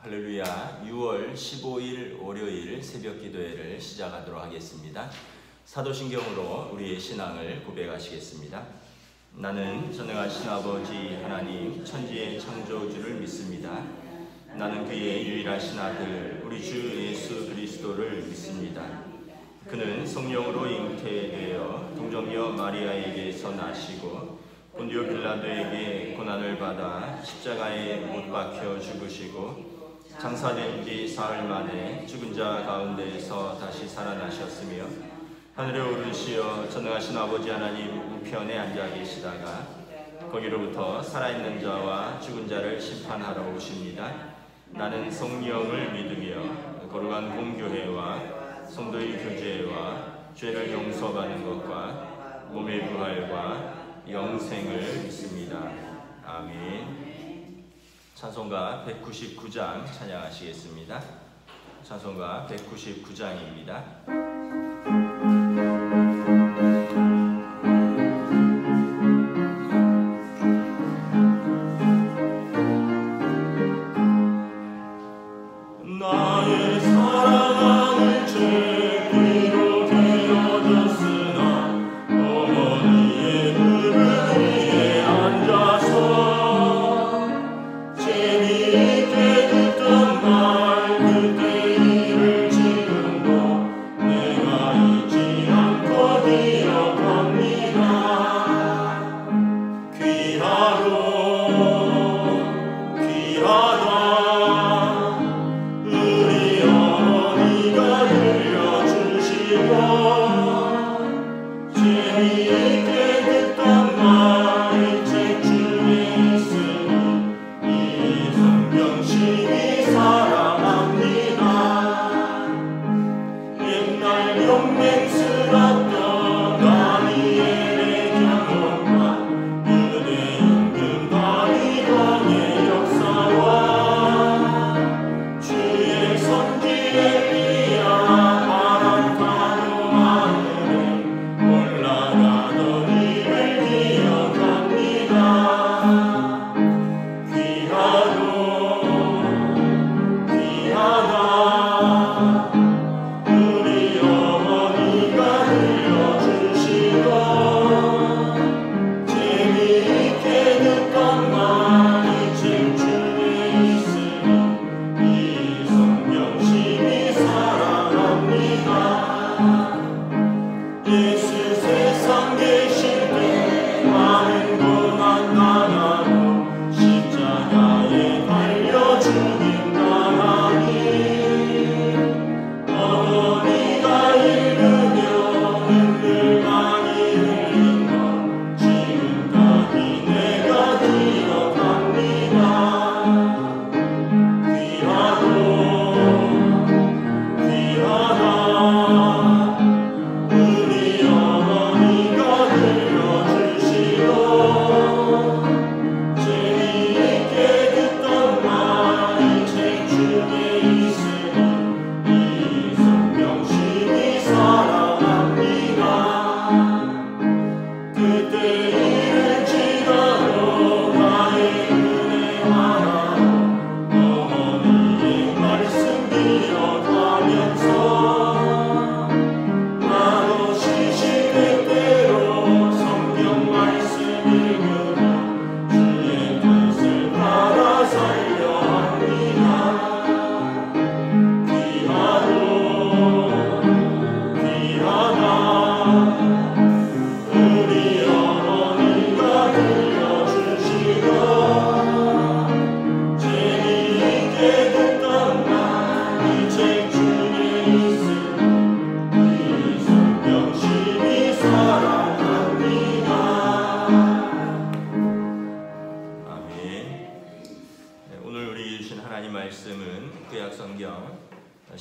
할렐루야. 6월 15일 월요일 새벽 기도회를 시작하도록 하겠습니다. 사도신경으로 우리의 신앙을 고백하시겠습니다. 나는 전능하신 아버지 하나님 천지의 창조주를 믿습니다. 나는 그의 유일하신 아들 우리 주 예수 그리스도를 믿습니다. 그는 성령으로 잉태되어 동정녀 마리아에게서 나시고 본디오 빌라도에게 고난을 받아 십자가에 못 박혀 죽으시고 장사된 지 사흘 만에 죽은 자 가운데에서 다시 살아나셨으며 하늘에 오르시어 전능하신 아버지 하나님 우편에 앉아 계시다가 거기로부터 살아있는 자와 죽은 자를 심판하러 오십니다. 나는 성령을 믿으며 거룩한 공교회와 성도의 교제와 죄를 용서받는 것과 몸의 부활과 영생을 믿습니다. 아멘. 찬송가 199장 찬양하시겠습니다. 찬송가 199장입니다.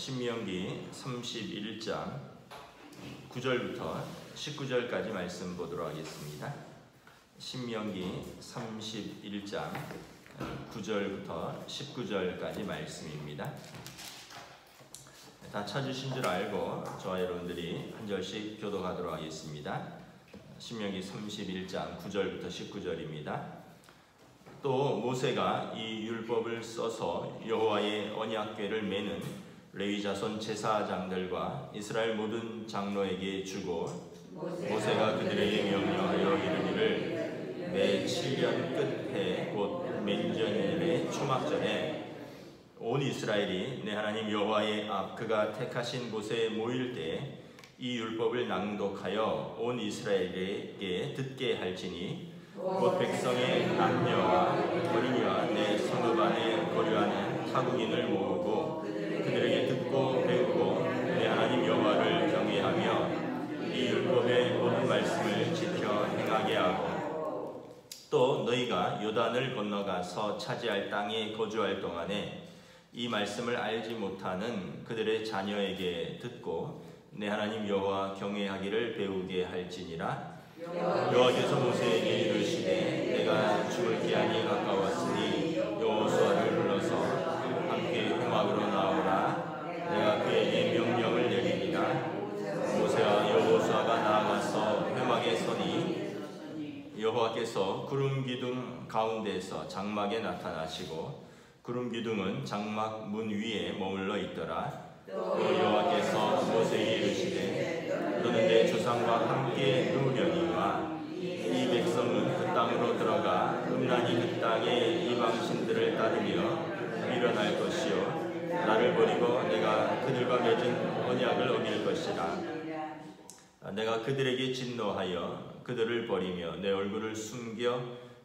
신명기 31장 9절부터 19절까지 말씀 보도록 하겠습니다. 신명기 31장 9절부터 19절까지 말씀입니다. 다 찾으신 줄 알고 저와 여러분들이 한 절씩 교독하도록 하겠습니다. 신명기 31장 9절부터 19절입니다. 또 모세가 이 율법을 써서 여호와의 언약궤를 매는 레위 자손 제사장들과 이스라엘 모든 장로에게 주고 모세가 그들에게 명령하여 이르기를 매 7년 끝해 곧 맨전일의 초막절에 온 이스라엘이 내 하나님 여호와의 앞 그가 택하신 곳에 모일 때 이 율법을 낭독하여 온 이스라엘에게 듣게 할지니 곧 백성의 남녀와 어린이와 내 성읍 안에 거류하는 타국인을 모으고 그들에게 듣고 배우고 내 하나님 여호와를 경외하며 이 율법의 모든 말씀을 지켜 행하게 하고 또 너희가 요단을 건너가서 차지할 땅에 거주할 동안에 이 말씀을 알지 못하는 그들의 자녀에게 듣고 내 하나님 여호와 경외하기를 배우게 할지니라. 여호와께서 모세에게 이르시되 내가 죽을 기한이 가까웠으니 여호수아를 불러서 함께 회막으로 나오라. 내가 그에게 명령을 내리리라. 모세와 여호수아가 나아가서 회막에 서니 여호와께서 구름 기둥 가운데에서 장막에 나타나시고 구름 기둥은 장막 문 위에 머물러 있더라. 또 여호와께서 모세에게 이르시되 너는 내 조상과 함께 누우려니와 이 백성은 그 땅으로 들어가 음란히 그 땅의 이방신들을 따르며 일어날 것이요 나를 버리고 내가 그들과 맺은 언약을 어길 것이라. 내가 그들에게 진노하여 그들을 버리며 내 얼굴을 숨겨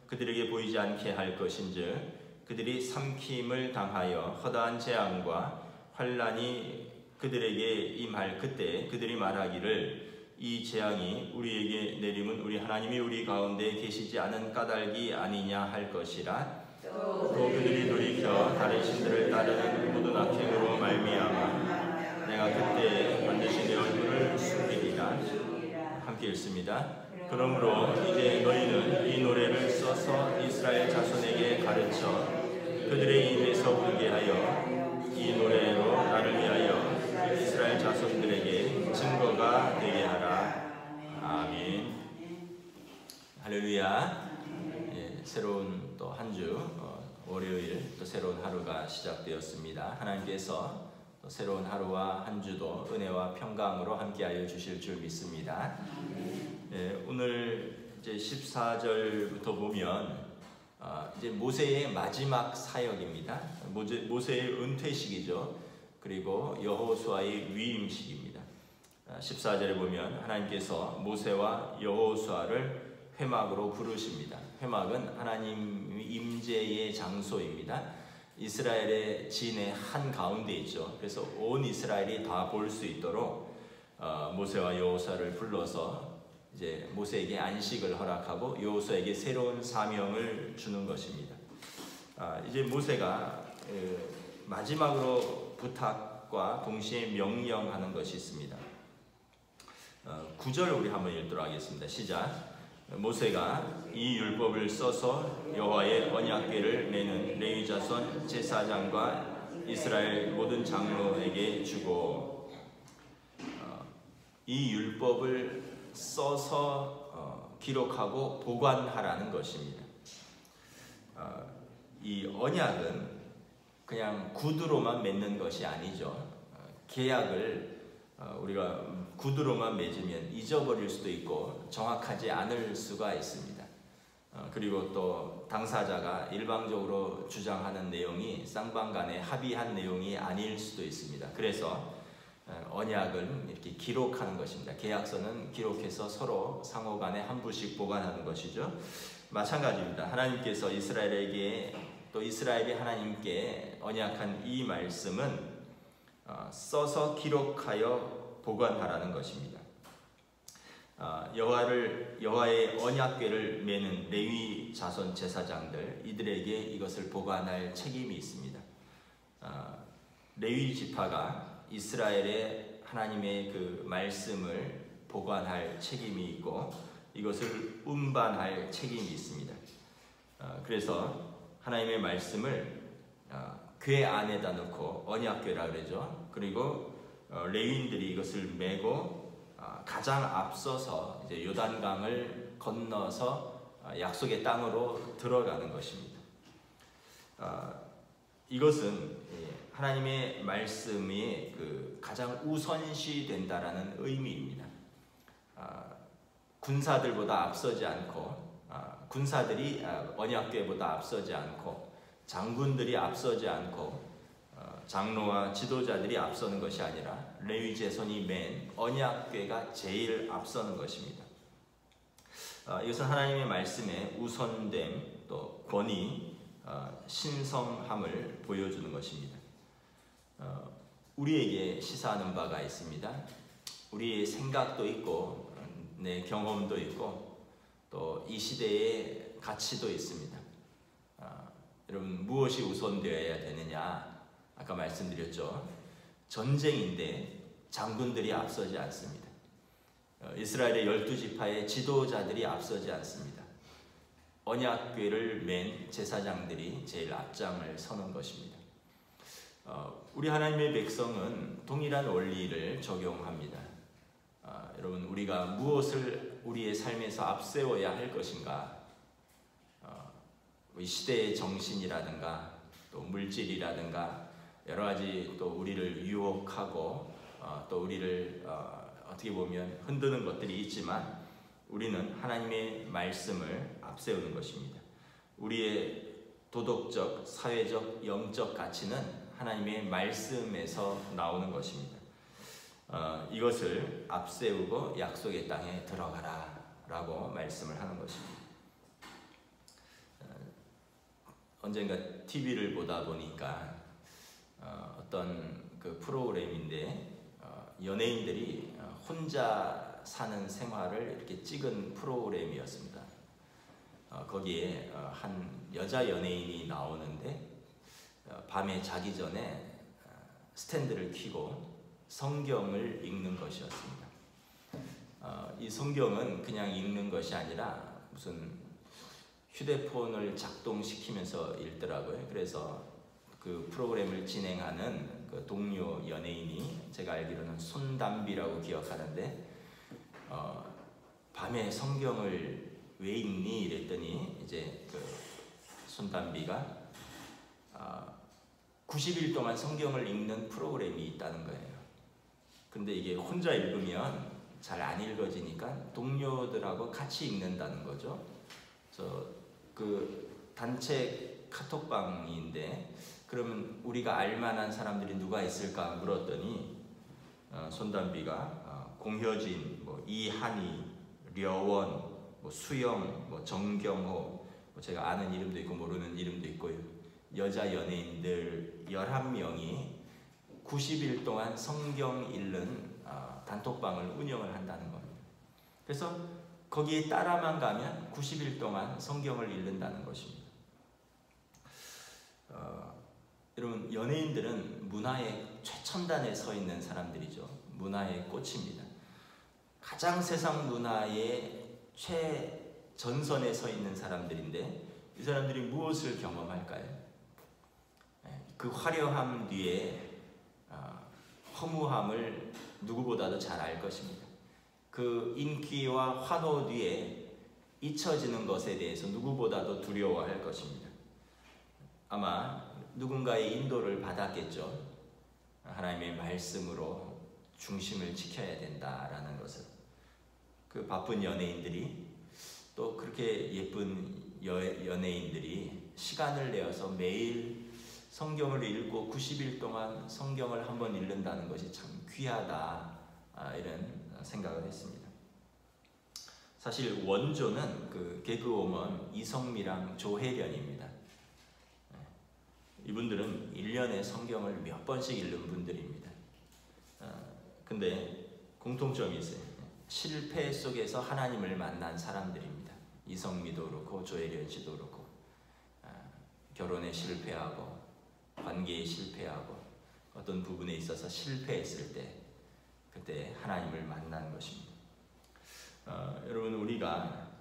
그들에게 보이지 않게 할 것인즉 그들이 삼킴을 당하여 허다한 재앙과 환란이 그들에게 임할 그때 그들이 말하기를 이 재앙이 우리에게 내림은 우리 하나님이 우리 가운데 계시지 않은 까닭이 아니냐 할 것이라. 또 그들이 돌이켜 다른 신들을 따르는 모든 악행으로 말미암아 내가 그때 반드시 내 얼굴을 숨기리라. 함께 읽습니다. 그러므로 이제 너희는 이 노래를 써서 이스라엘 자손에게 가르쳐 그들의 입에서 부르게 하여 이 노래로 나를 위하여 이스라엘 자손들에게 증거가 되게 하라. 아멘. 할렐루야. 예, 새로운 또 한 주 월요일 또 새로운 하루가 시작되었습니다. 하나님께서 또 새로운 하루와 한 주도 은혜와 평강으로 함께하여 주실 줄 믿습니다. 예, 오늘 이제 14절부터 보면 이제 모세의 마지막 사역입니다. 모세의 은퇴식이죠. 그리고 여호수아의 위임식입니다. 14절에 보면 하나님께서 모세와 여호수아를 회막으로 부르십니다. 회막은 하나님 임재의 장소입니다. 이스라엘의 진의 한 가운데 있죠. 그래서 온 이스라엘이 다 볼 수 있도록 모세와 여호수아를 불러서 이제 모세에게 안식을 허락하고 여호수아에게 새로운 사명을 주는 것입니다. 이제 모세가 마지막으로 부탁과 동시에 명령하는 것이 있습니다. 9절 우리 한번 읽도록 하겠습니다. 시작. 모세가 이 율법을 써서 여호와의 언약궤를 매는 레위 자손 제사장과 이스라엘 모든 장로에게 주고 이 율법을 써서 기록하고 보관하라는 것입니다. 이 언약은 그냥 구두로만 맺는 것이 아니죠. 계약을 우리가 구두로만 맺으면 잊어버릴 수도 있고 정확하지 않을 수가 있습니다. 그리고 또 당사자가 일방적으로 주장하는 내용이 쌍방간에 합의한 내용이 아닐 수도 있습니다. 그래서 언약을 이렇게 기록하는 것입니다. 계약서는 기록해서 서로 상호간에 한 부씩 보관하는 것이죠. 마찬가지입니다. 하나님께서 이스라엘에게 또 이스라엘이 하나님께 언약한 이 말씀은 써서 기록하여 보관하라는 것입니다. 여호와의 언약궤를 매는 레위 자손 제사장들 이들에게 이것을 보관할 책임이 있습니다. 레위 지파가 이스라엘의 하나님의 그 말씀을 보관할 책임이 있고 이것을 운반할 책임이 있습니다. 그래서 하나님의 말씀을 궤 안에다 넣고 언약궤라 그러죠. 그리고 레위인들이 이것을 메고 가장 앞서서 이제 요단강을 건너서 약속의 땅으로 들어가는 것입니다. 이것은 하나님의 말씀이 가장 우선시 된다라는 의미입니다. 군사들보다 앞서지 않고, 군사들이 언약궤보다 앞서지 않고, 장군들이 앞서지 않고, 장로와 지도자들이 앞서는 것이 아니라 레위 제손이 맨 언약궤가 제일 앞서는 것입니다. 이것은 하나님의 말씀의 우선됨, 또 권위, 신성함을 보여주는 것입니다. 우리에게 시사하는 바가 있습니다. 우리의 생각도 있고 내 경험도 있고 또 이 시대의 가치도 있습니다. 여러분, 무엇이 우선되어야 되느냐? 아까 말씀드렸죠. 전쟁인데 장군들이 앞서지 않습니다. 이스라엘의 12지파의 지도자들이 앞서지 않습니다. 언약궤를 맨 제사장들이 제일 앞장을 서는 것입니다. 우리 하나님의 백성은 동일한 원리를 적용합니다. 여러분, 우리가 무엇을 우리의 삶에서 앞세워야 할 것인가? 이 시대의 정신이라든가 또 물질이라든가 여러 가지 또 우리를 유혹하고 또 우리를 어떻게 보면 흔드는 것들이 있지만 우리는 하나님의 말씀을 앞세우는 것입니다. 우리의 도덕적, 사회적, 영적 가치는 하나님의 말씀에서 나오는 것입니다. 이것을 앞세우고 약속의 땅에 들어가라 라고 말씀을 하는 것입니다. 언젠가 TV를 보다 보니까 어떤 그 프로그램인데 연예인들이 혼자 사는 생활을 이렇게 찍은 프로그램이었습니다. 거기에 한 여자 연예인이 나오는데 밤에 자기 전에 스탠드를 켜고 성경을 읽는 것이었습니다. 이 성경은 그냥 읽는 것이 아니라 무슨 휴대폰을 작동시키면서 읽더라고요. 그래서 그 프로그램을 진행하는 그 동료 연예인이 제가 알기로는 손담비라고 기억하는데 밤에 성경을 왜 읽니? 이랬더니 이제 그 손담비가 90일 동안 성경을 읽는 프로그램이 있다는 거예요. 근데 이게 혼자 읽으면 잘 안 읽어지니까 동료들하고 같이 읽는다는 거죠. 그 단체 카톡방인데 그러면 우리가 알만한 사람들이 누가 있을까 물었더니 손담비가 공효진, 이한희, 려원, 수영, 정경호, 제가 아는 이름도 있고 모르는 이름도 있고요. 여자 연예인들 11명이 90일 동안 성경 읽는 단톡방을 운영을 한다는 겁니다. 그래서 거기에 따라만 가면 90일 동안 성경을 읽는다는 것입니다. 여러분, 연예인들은 문화의 최첨단에 서 있는 사람들이죠. 문화의 꽃입니다. 가장 세상 문화의 최전선에 서 있는 사람들인데 이 사람들이 무엇을 경험할까요? 그 화려함 뒤에 허무함을 누구보다도 잘 알 것입니다. 그 인기와 환호 뒤에 잊혀지는 것에 대해서 누구보다도 두려워할 것입니다. 아마 누군가의 인도를 받았겠죠. 하나님의 말씀으로 중심을 지켜야 된다라는 것을. 그 바쁜 연예인들이 또 그렇게 예쁜 연예인들이 시간을 내어서 매일 성경을 읽고 90일 동안 성경을 한번 읽는다는 것이 참 귀하다, 이런 생각을 했습니다. 사실 원조는 그 개그우먼 이성미랑 조혜련입니다. 이분들은 1년에 성경을 몇 번씩 읽는 분들입니다. 근데 공통점이 있어요. 실패 속에서 하나님을 만난 사람들입니다. 이성미도 그렇고 조혜련 씨도 그렇고 결혼에 실패하고 관계에 실패하고 어떤 부분에 있어서 실패했을 때 그때 하나님을 만난 것입니다. 여러분, 우리가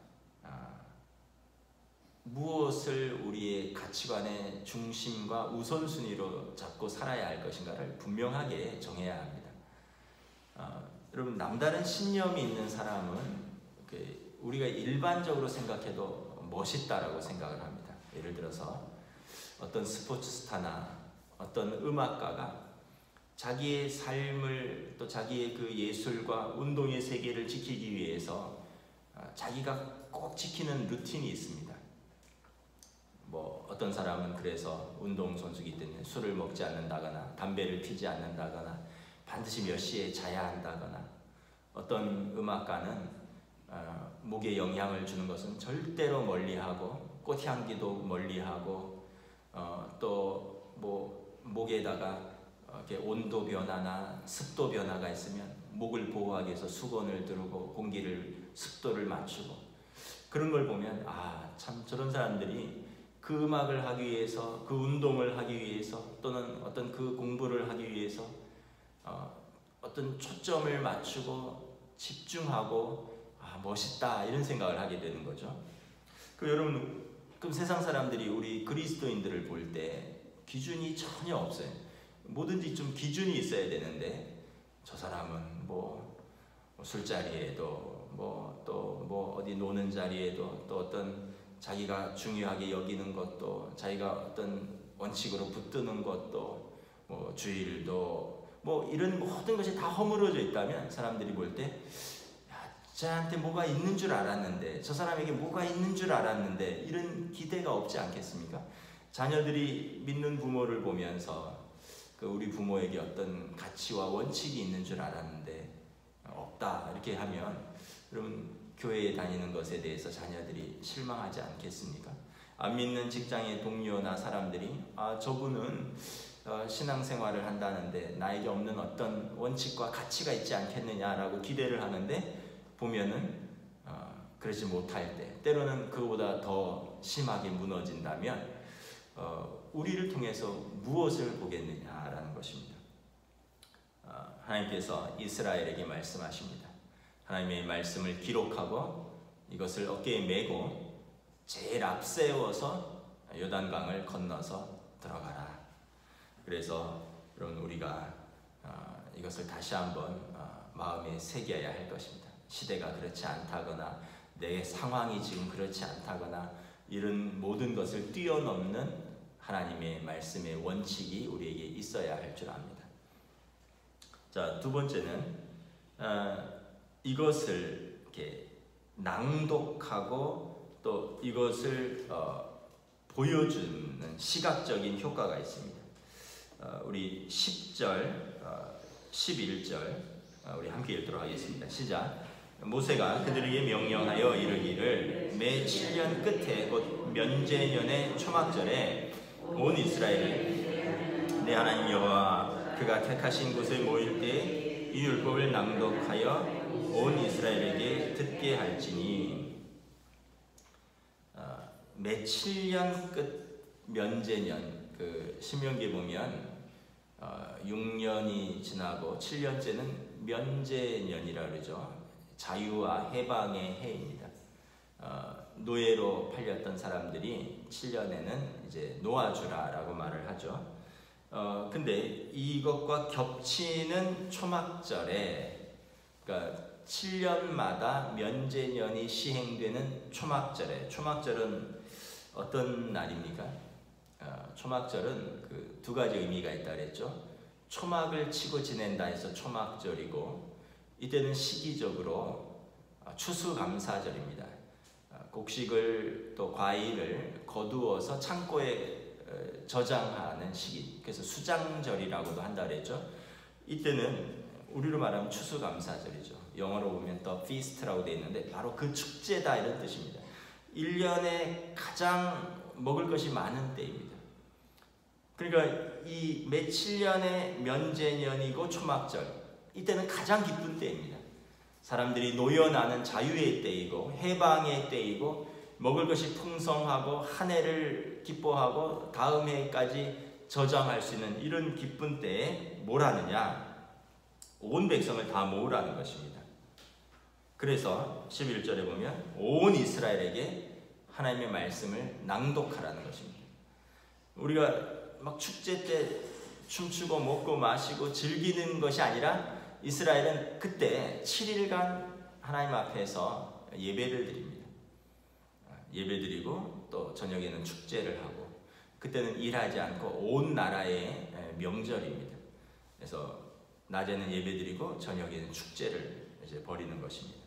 무엇을 우리의 가치관의 중심과 우선순위로 잡고 살아야 할 것인가를 분명하게 정해야 합니다. 여러분, 남다른 신념이 있는 사람은 우리가 일반적으로 생각해도 멋있다라고 생각을 합니다. 예를 들어서 어떤 스포츠 스타나 어떤 음악가가 자기의 삶을 또 자기의 그 예술과 운동의 세계를 지키기 위해서 자기가 꼭 지키는 루틴이 있습니다. 뭐 어떤 사람은 그래서 운동선수이기 때문에 술을 먹지 않는다거나 담배를 피지 않는다거나 반드시 몇 시에 자야 한다거나, 어떤 음악가는 목에 영향을 주는 것은 절대로 멀리하고 꽃향기도 멀리하고 또 뭐 목에다가 이렇게 온도 변화나 습도 변화가 있으면 목을 보호하기 위해서 수건을 두르고 공기를 습도를 맞추고, 그런 걸 보면 참 저런 사람들이 그 음악을 하기 위해서, 그 운동을 하기 위해서, 또는 어떤 그 공부를 하기 위해서 어떤 초점을 맞추고 집중하고 멋있다 이런 생각을 하게 되는 거죠. 여러분, 그럼 세상 사람들이 우리 그리스도인들을 볼 때 기준이 전혀 없어요. 뭐든지 좀 기준이 있어야 되는데, 저 사람은 뭐 술자리에도 또 어디 노는 자리에도 또 어떤 자기가 중요하게 여기는 것도, 자기가 어떤 원칙으로 붙드는 것도, 뭐 주일도 뭐 이런 모든 것이 다 허물어져 있다면 사람들이 볼 때 저한테 뭐가 있는 줄 알았는데, 저 사람에게 뭐가 있는 줄 알았는데, 이런 기대가 없지 않겠습니까? 자녀들이 믿는 부모를 보면서 우리 부모에게 어떤 가치와 원칙이 있는 줄 알았는데 없다 이렇게 하면, 여러분 교회에 다니는 것에 대해서 자녀들이 실망하지 않겠습니까? 안 믿는 직장의 동료나 사람들이 저분은 신앙생활을 한다는데 나에게 없는 어떤 원칙과 가치가 있지 않겠느냐라고 기대를 하는데, 보면은 그러지 못할 때, 때로는 그보다 더 심하게 무너진다면 우리를 통해서 무엇을 보겠느냐라는 것입니다. 하나님께서 이스라엘에게 말씀하십니다. 하나님의 말씀을 기록하고 이것을 어깨에 메고 제일 앞세워서 요단강을 건너서 들어가라. 그래서 여러분, 우리가 이것을 다시 한번 마음에 새겨야 할 것입니다. 시대가 그렇지 않다거나 내 상황이 지금 그렇지 않다거나 이런 모든 것을 뛰어넘는 하나님의 말씀의 원칙이 우리에게 있어야 할 줄 압니다. 자, 두 번째는 이것을 이렇게 낭독하고 또 이것을 보여주는 시각적인 효과가 있습니다. 우리 10절, 11절 우리 함께 읽도록 하겠습니다. 시작. 모세가 그들에게 명령하여 이르기를 매 7년 끝에 곧 면제년의 초막절에 온 이스라엘이 내 하나님 여호와 그가 택하신 곳에 모일 때 이 율법을 낭독하여 온 이스라엘에게 듣게 할지니, 매 7년 끝 면제년, 신명기에 보면 6년이 지나고 7년째는 면제년이라 그러죠. 자유와 해방의 해입니다. 노예로 팔렸던 사람들이 7년에는 이제 놓아주라라고 말을 하죠. 근데 이것과 겹치는 초막절에, 그러니까 7년마다 면제년이 시행되는 초막절에, 초막절은 어떤 날입니까? 초막절은 두 가지 의미가 있다 그랬죠. 초막을 치고 지낸다 해서 초막절이고, 이때는 시기적으로 추수감사절입니다. 곡식을 또 과일을 거두어서 창고에 저장하는 시기, 그래서 수장절이라고도 한다 그랬죠. 이때는 우리로 말하면 추수감사절이죠. 영어로 보면 더 feast라고 되어 있는데 바로 그 축제다 이런 뜻입니다. 1년에 가장 먹을 것이 많은 때입니다. 그러니까 이 매 7년의 면제년이고 초막절, 이때는 가장 기쁜 때입니다. 사람들이 노여나는 자유의 때이고 해방의 때이고, 먹을 것이 풍성하고 한 해를 기뻐하고 다음 해까지 저장할 수 있는 이런 기쁜 때에 뭘 하느냐? 온 백성을 다 모으라는 것입니다. 그래서 11절에 보면 온 이스라엘에게 하나님의 말씀을 낭독하라는 것입니다. 우리가 막 축제 때 춤추고 먹고 마시고 즐기는 것이 아니라 이스라엘은 그때 7일간 하나님 앞에서 예배를 드립니다. 예배 드리고 또 저녁에는 축제를 하고, 그때는 일하지 않고 온 나라의 명절입니다. 그래서 낮에는 예배드리고 저녁에는 축제를 이제 벌이는 것입니다.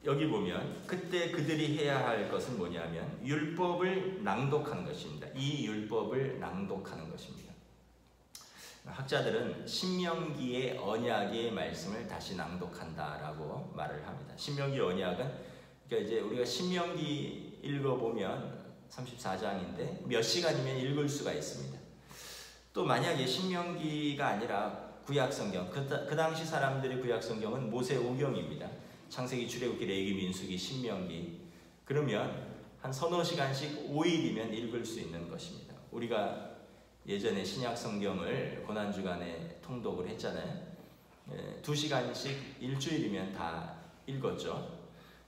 여기 보면 그때 그들이 해야 할 것은 뭐냐면 율법을 낭독하는 것입니다. 이 율법을 낭독하는 것입니다. 학자들은 신명기의 언약의 말씀을 다시 낭독한다라고 말을 합니다. 신명기 언약은 그러니까 이제 우리가 신명기 읽어보면 34장인데 몇 시간이면 읽을 수가 있습니다. 또 만약에 신명기가 아니라 구약성경, 그 당시 사람들의 구약성경은 모세오경입니다. 창세기, 출애굽기, 레위기, 민수기, 신명기. 그러면 한 서너 시간씩 5일이면 읽을 수 있는 것입니다. 우리가 예전에 신약성경을 고난주간에 통독을 했잖아요. 2시간씩 일주일이면 다 읽었죠.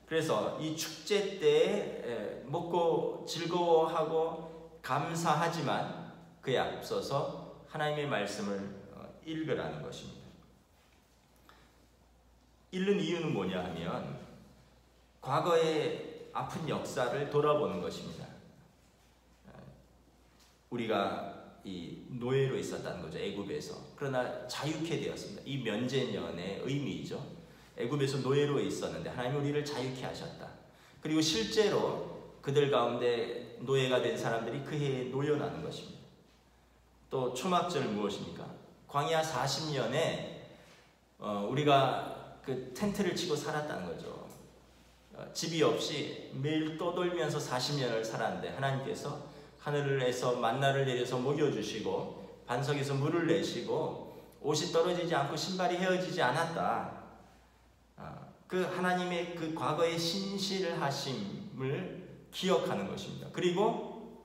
그래서 이 축제 때 먹고 즐거워하고 감사하지만 그에 앞서서 하나님의 말씀을 읽으라는 것입니다. 읽는 이유는 뭐냐 하면 과거의 아픈 역사를 돌아보는 것입니다. 우리가 이 노예로 있었다는 거죠. 애굽에서. 그러나 자유케 되었습니다. 이 면제년의 의미이죠. 애굽에서 노예로 있었는데 하나님 우리를 자유케 하셨다. 그리고 실제로 그들 가운데 노예가 된 사람들이 그 해에 노연하는 것입니다. 또 초막절 무엇입니까? 광야 40년에 우리가 그 텐트를 치고 살았다는 거죠. 집이 없이 매일 떠돌면서 40년을 살았는데 하나님께서 하늘에서 만나를 내려서 먹여주시고 반석에서 물을 내시고 옷이 떨어지지 않고 신발이 헤어지지 않았다. 그 하나님의 그 과거의 신실하심을 기억하는 것입니다. 그리고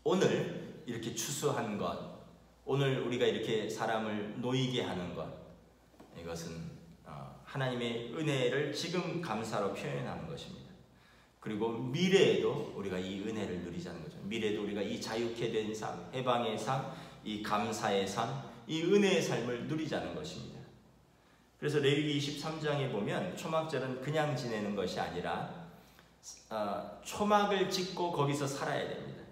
오늘 이렇게 추수한 것, 오늘 우리가 이렇게 사람을 놓이게 하는 것, 이것은 하나님의 은혜를 지금 감사로 표현하는 것입니다. 그리고 미래에도 우리가 이 은혜를 누리자는 거죠. 미래에도 우리가 이 자유케 된 삶, 해방의 삶, 이 감사의 삶, 이 은혜의 삶을 누리자는 것입니다. 그래서 레위기 23장에 보면 초막절은 그냥 지내는 것이 아니라 초막을 짓고 거기서 살아야 됩니다.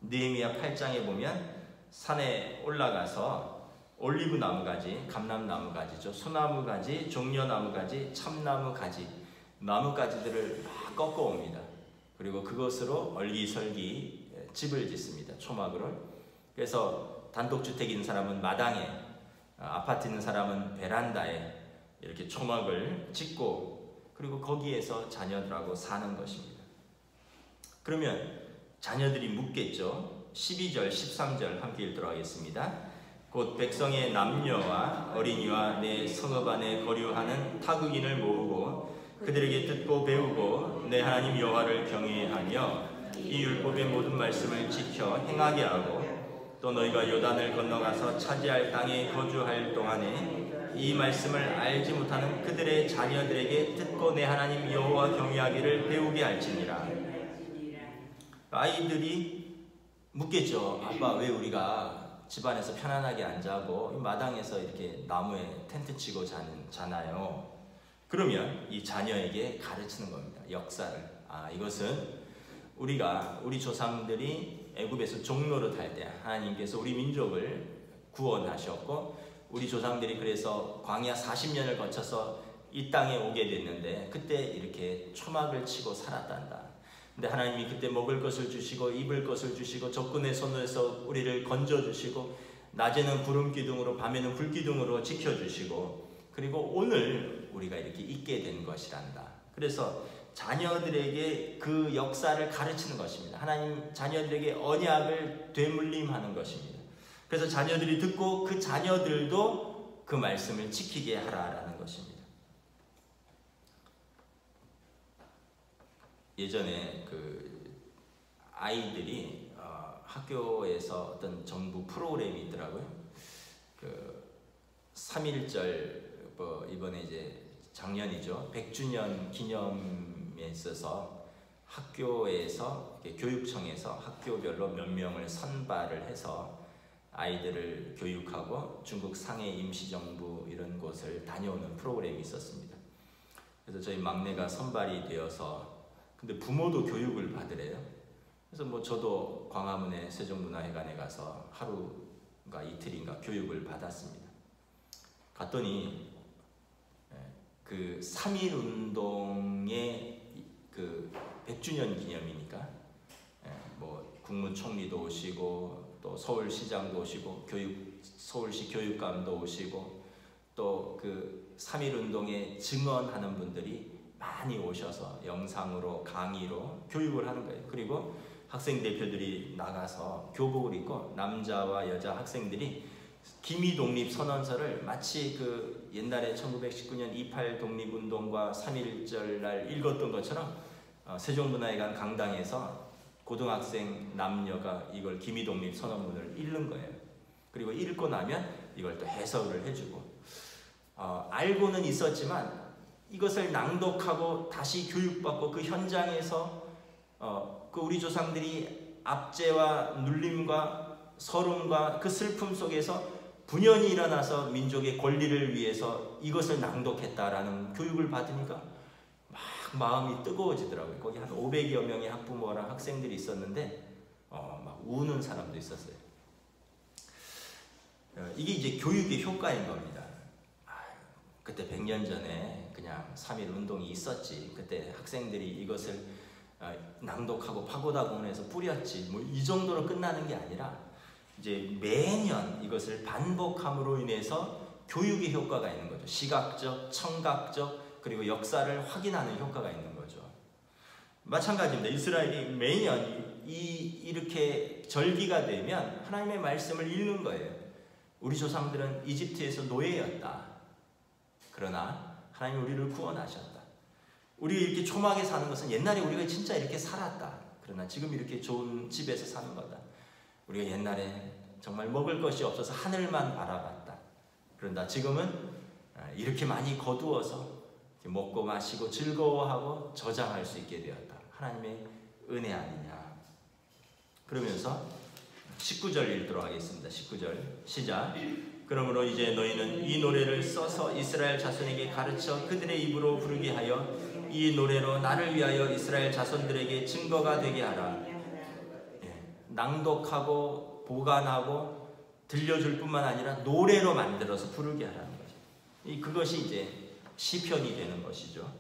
느헤미야 8장에 보면 산에 올라가서 올리브 나무 가지, 감람나무 가지죠. 소나무 가지, 종려나무 가지, 참나무 가지, 나무 가지들을 막 꺾어옵니다. 그리고 그것으로 얼기설기 집을 짓습니다. 초막으로. 그래서 단독주택 있는 사람은 마당에, 아파트 있는 사람은 베란다에 이렇게 초막을 짓고 그리고 거기에서 자녀들하고 사는 것입니다. 그러면 자녀들이 묻겠죠. 12절, 13절 함께 읽도록 하겠습니다. 곧 백성의 남녀와 어린이와 내 성읍 안에 거류하는 타국인을 모으고 그들에게 듣고 배우고 내 하나님 여호와를 경외하며 이 율법의 모든 말씀을 지켜 행하게 하고 또 너희가 요단을 건너가서 차지할 땅에 거주할 동안에 이 말씀을 알지 못하는 그들의 자녀들에게 듣고 내 하나님 여호와 경외하기를 배우게 할지니라. 아이들이 묻겠죠. 아빠, 왜 우리가 집안에서 편안하게 안 자고 마당에서 이렇게 나무에 텐트 치고 자나요? 그러면 이 자녀에게 가르치는 겁니다. 역사를. 이것은 우리 조상들이 애굽에서 종노릇할 때 하나님께서 우리 민족을 구원하셨고 우리 조상들이 그래서 광야 40년을 거쳐서 이 땅에 오게 됐는데 그때 이렇게 초막을 치고 살았단다. 근데 하나님이 그때 먹을 것을 주시고 입을 것을 주시고 적군의 손에서 우리를 건져주시고 낮에는 구름 기둥으로 밤에는 불 기둥으로 지켜주시고 그리고 오늘 우리가 이렇게 있게 된 것이란다. 그래서 자녀들에게 그 역사를 가르치는 것입니다. 하나님 자녀들에게 언약을 되물림하는 것입니다. 그래서 자녀들이 듣고 그 자녀들도 그 말씀을 지키게 하라라는 것입니다. 예전에 그 아이들이 학교에서 어떤 정부 프로그램이 있더라고요. 그 3.1절 이번에 이제 작년이죠. 100주년 기념에 있어서 학교에서 교육청에서 학교별로 몇 명을 선발을 해서 아이들을 교육하고 중국 상해 임시정부 이런 곳을 다녀오는 프로그램이 있었습니다. 그래서 저희 막내가 선발이 되어서 근데 부모도 교육을 받으래요. 그래서 뭐 저도 광화문의 세종문화회관에 가서 하루가 이틀인가 교육을 받았습니다. 갔더니 그 3.1 운동의 그 100주년 기념이니까 뭐 국무총리도 오시고 또 서울시장도 오시고 서울시 교육감도 오시고 또 그 3.1 운동에 증언하는 분들이 많이 오셔서 영상으로 강의로 교육을 하는 거예요. 그리고 학생 대표들이 나가서 교복을 입고 남자와 여자 학생들이 기미독립선언서를 마치 그 옛날에 1919년 28 독립운동과 3.1절 날 읽었던 것처럼 세종문화회관 강당에서 고등학생 남녀가 이걸 기미독립선언문을 읽는 거예요. 그리고 읽고 나면 이걸 또 해석을 해주고 알고는 있었지만 이것을 낭독하고 다시 교육받고 그 현장에서 그 우리 조상들이 압제와 눌림과 서름과 그 슬픔 속에서 분연히 일어나서 민족의 권리를 위해서 이것을 낭독했다라는 교육을 받으니까 막 마음이 뜨거워지더라고요. 거기 한 500여 명의 학부모랑 학생들이 있었는데 막 우는 사람도 있었어요. 이게 이제 교육의 효과인 겁니다. 그때 100년 전에 그냥 3.1 운동이 있었지. 그때 학생들이 이것을 낭독하고 파고다 공원에서 뿌렸지. 뭐 이 정도로 끝나는 게 아니라 이제 매년 이것을 반복함으로 인해서 교육의 효과가 있는 거죠. 시각적, 청각적, 그리고 역사를 확인하는 효과가 있는 거죠. 마찬가지입니다. 이스라엘이 매년 이렇게 절기가 되면 하나님의 말씀을 읽는 거예요. 우리 조상들은 이집트에서 노예였다. 그러나 하나님 우리를 구원하셨다. 우리가 이렇게 초막에 사는 것은 옛날에 우리가 진짜 이렇게 살았다. 그러나 지금 이렇게 좋은 집에서 사는 거다. 우리가 옛날에 정말 먹을 것이 없어서 하늘만 바라봤다. 그런다 지금은 이렇게 많이 거두어서 먹고 마시고 즐거워하고 저장할 수 있게 되었다. 하나님의 은혜 아니냐. 그러면서 19절 읽도록 하겠습니다. 19절 시작. 그러므로 이제 너희는 이 노래를 써서 이스라엘 자손에게 가르쳐 그들의 입으로 부르게 하여 이 노래로 나를 위하여 이스라엘 자손들에게 증거가 되게 하라. 낭독하고 보관하고 들려줄 뿐만 아니라 노래로 만들어서 부르게 하라는 거죠. 그것이 이제 시편이 되는 것이죠.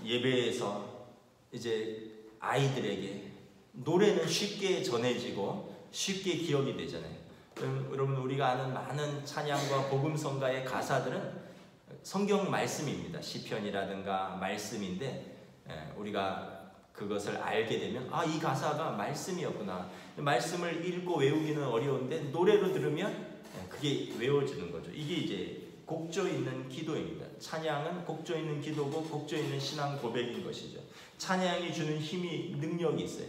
예배에서 이제 아이들에게 노래는 쉽게 전해지고 쉽게 기억이 되잖아요. 여러분 우리가 아는 많은 찬양과 복음성가의 가사들은 성경 말씀입니다. 시편이라든가 말씀인데 우리가 그것을 알게 되면 이 가사가 말씀이었구나. 말씀을 읽고 외우기는 어려운데 노래로 들으면 그게 외워지는 거죠. 이게 이제 곡조 있는 기도입니다. 찬양은 곡조 있는 기도고 곡조 있는 신앙 고백인 것이죠. 찬양이 주는 힘이 능력이 있어요.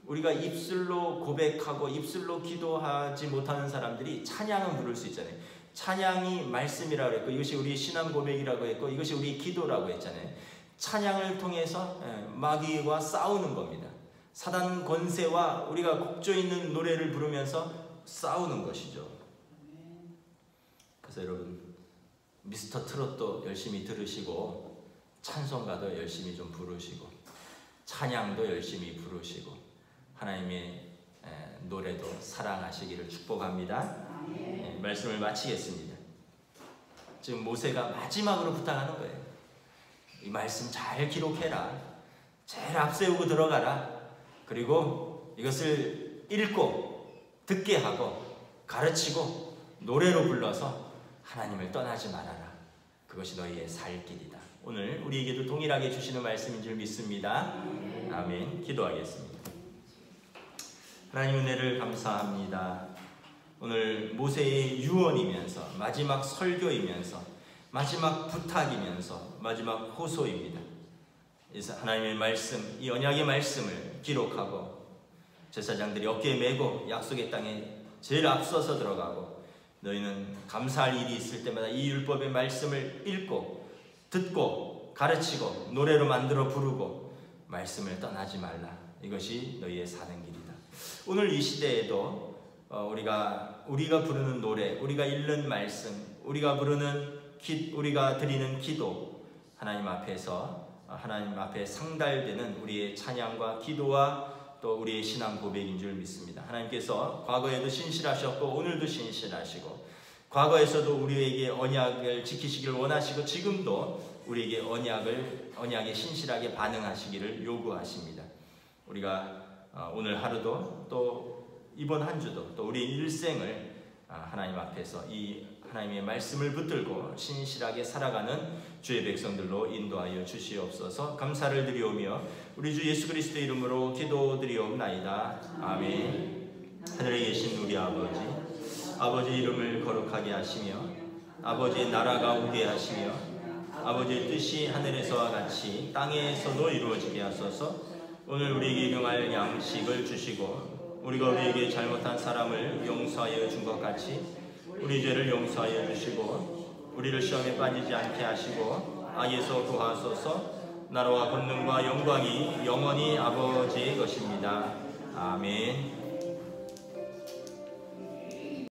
우리가 입술로 고백하고 입술로 기도하지 못하는 사람들이 찬양은 부를 수 있잖아요. 찬양이 말씀이라고 했고 이것이 우리 신앙 고백이라고 했고 이것이 우리 기도라고 했잖아요. 찬양을 통해서 마귀와 싸우는 겁니다. 사단 권세와 우리가 곡조 있는 노래를 부르면서 싸우는 것이죠. 그래서 여러분 미스터 트롯도 열심히 들으시고 찬송가도 열심히 좀 부르시고 찬양도 열심히 부르시고 하나님의 노래도 사랑하시기를 축복합니다. 말씀을 마치겠습니다. 지금 모세가 마지막으로 부탁하는 거예요. 이 말씀 잘 기록해라. 제일 앞세우고 들어가라. 그리고 이것을 읽고 듣게 하고 가르치고 노래로 불러서 하나님을 떠나지 말아라. 그것이 너희의 살 길이다. 오늘 우리에게도 동일하게 주시는 말씀인 줄 믿습니다. 아멘. 기도하겠습니다. 하나님 은혜를 감사합니다. 오늘 모세의 유언이면서 마지막 설교이면서 마지막 부탁이면서 마지막 호소입니다. 그래서 하나님의 말씀, 이 언약의 말씀을 기록하고 제사장들이 어깨에 메고 약속의 땅에 제일 앞서서 들어가고 너희는 감사할 일이 있을 때마다 이 율법의 말씀을 읽고 듣고 가르치고 노래로 만들어 부르고 말씀을 떠나지 말라. 이것이 너희의 사는 길이다. 오늘 이 시대에도 우리가 부르는 노래, 우리가 읽는 말씀, 우리가 드리는 기도 하나님 앞에서 하나님 앞에 상달되는 우리의 찬양과 기도와 또 우리의 신앙 고백인 줄 믿습니다. 하나님께서 과거에도 신실하셨고 오늘도 신실하시고 과거에서도 우리에게 언약을 지키시기를 원하시고 지금도 우리에게 언약에 신실하게 반응하시기를 요구하십니다. 우리가 오늘 하루도 또 이번 한 주도 또 우리 일생을 하나님 앞에서 이 하나님의 말씀을 붙들고 신실하게 살아가는 주의 백성들로 인도하여 주시옵소서. 감사를 드리오며 우리 주 예수 그리스도의 이름으로 기도드리옵나이다. 아멘. 하늘에 계신 우리 아버지 이름을 거룩하게 하시며 아버지의 나라가 오게 하시며 아버지의 뜻이 하늘에서와 같이 땅에서도 이루어지게 하소서. 오늘 우리에게 일용할 양식을 주시고 우리가 우리에게 잘못한 사람을 용서하여 준 것 같이 우리 죄를 용서하여 주시고 우리를 시험에 빠지지 않게 하시고 악에서 구하소서. 나라와 권능과 영광이 영원히 아버지의 것입니다. 아멘.